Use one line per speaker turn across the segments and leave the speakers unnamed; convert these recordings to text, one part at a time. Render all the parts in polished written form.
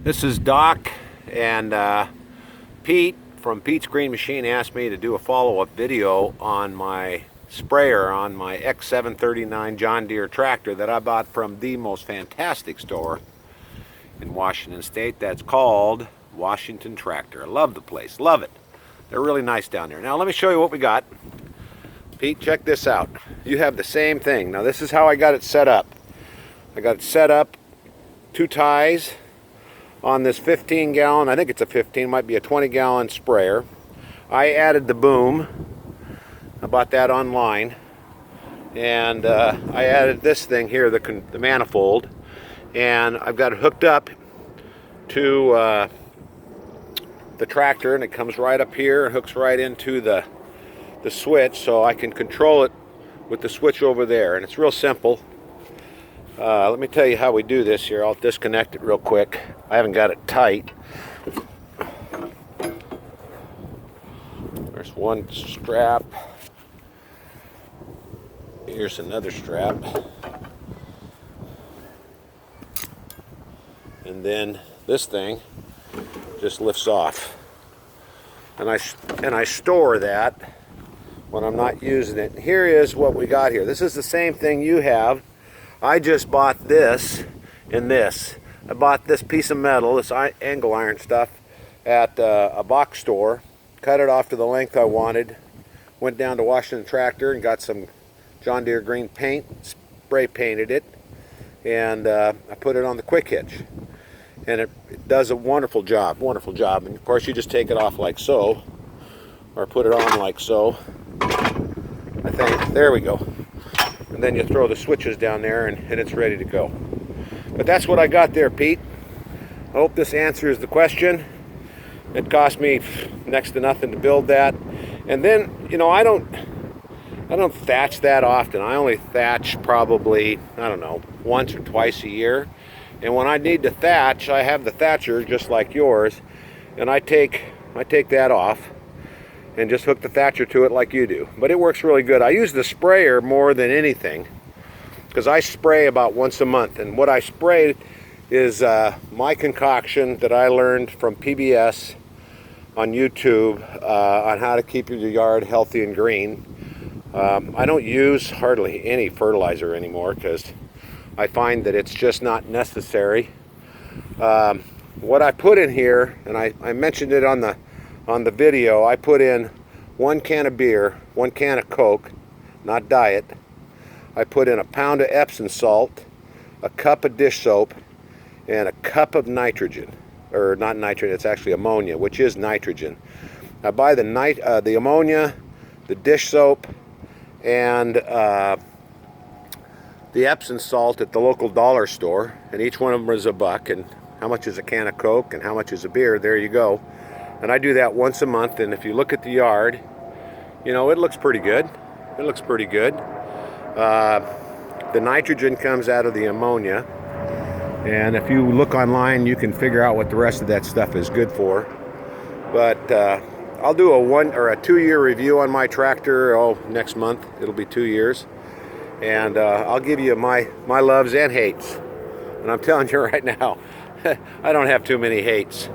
This is Doc, and Pete from Pete's Green Machine asked me to do a follow-up video on my sprayer on my X739 John Deere tractor that I bought from the most fantastic store in Washington State. That's called Washington Tractor. I love the place, love it. They're really nice down there. Now let me show you what we got. Pete, check this out. You have the same thing. Now this is how I got it set up. I got it set up, 2 ties on this 15-gallon, I think it's a 15, might be a 20-gallon sprayer. I added the boom. I bought that online. And I added this thing here, the manifold. And I've got it hooked up to the tractor, and it comes right up here and hooks right into the switch, so I can control it with the switch over there. And it's real simple. Let me tell you how we do this here. I'll disconnect it real quick. I haven't got it tight. There's one strap. Here's another strap. And then this thing just lifts off. And I store that when I'm not using it. Here is what we got here. This is the same thing you have. I just bought this and this. I bought this piece of metal, this angle iron stuff, at a box store. Cut it off to the length I wanted. Went down to Washington Tractor and got some John Deere green paint, spray painted it, and I put it on the quick hitch. And it does a wonderful job, wonderful job. And of course you just take it off like so, or put it on like so. I think, there we go. And then you throw the switches down there and it's ready to go. But that's what I got there, Pete. I hope this answers the question. It cost me next to nothing to build that. And then, you know, I don't thatch that often. I only thatch probably, I don't know, once or twice a year. And when I need to thatch, I have the thatcher just like yours, and I take that off and just hook the thatcher to it like you do. But it works really good. I use the sprayer more than anything because I spray about once a month. And what I spray is my concoction that I learned from PBS on YouTube on how to keep your yard healthy and green. I don't use hardly any fertilizer anymore because I find that it's just not necessary. What I put in here, and I mentioned it on the video, I put in 1 can of beer, 1 can of Coke, not diet. I put in a pound of Epsom salt, a cup of dish soap, and a cup of nitrogen. Or not nitrogen, it's actually ammonia, which is nitrogen. I buy the ammonia, the dish soap, and the Epsom salt at the local dollar store, and each one of them is $1. And how much is a can of Coke and how much is a beer? There you go. And I do that once a month, and if you look at the yard, you know, it looks pretty good. It looks pretty good. The nitrogen comes out of the ammonia, and if you look online, you can figure out what the rest of that stuff is good for. But I'll do a 1 or a 2-year review on my tractor. Next month it'll be 2 years, and I'll give you my loves and hates. And I'm telling you right now, I don't have too many hates.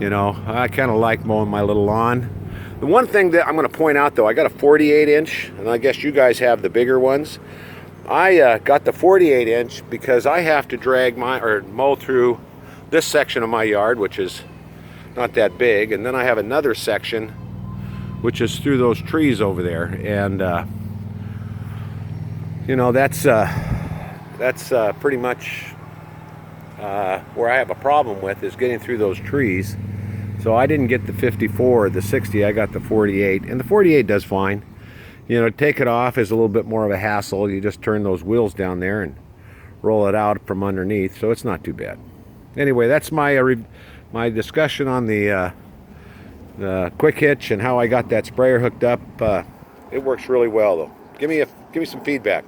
You know, I kind of like mowing my little lawn. The one thing that I'm going to point out, though, I got a 48-inch, and I guess you guys have the bigger ones. I got the 48-inch because I have to drag mow through this section of my yard, which is not that big, and then I have another section which is through those trees over there, and you know, that's pretty much where I have a problem with, is getting through those trees. So I didn't get the 54 or the 60, I got the 48, and the 48 does fine. You know, take it off is a little bit more of a hassle. You just turn those wheels down there and roll it out from underneath, so it's not too bad. Anyway, that's my discussion on the quick hitch and how I got that sprayer hooked up. It works really well, though. Give me some feedback.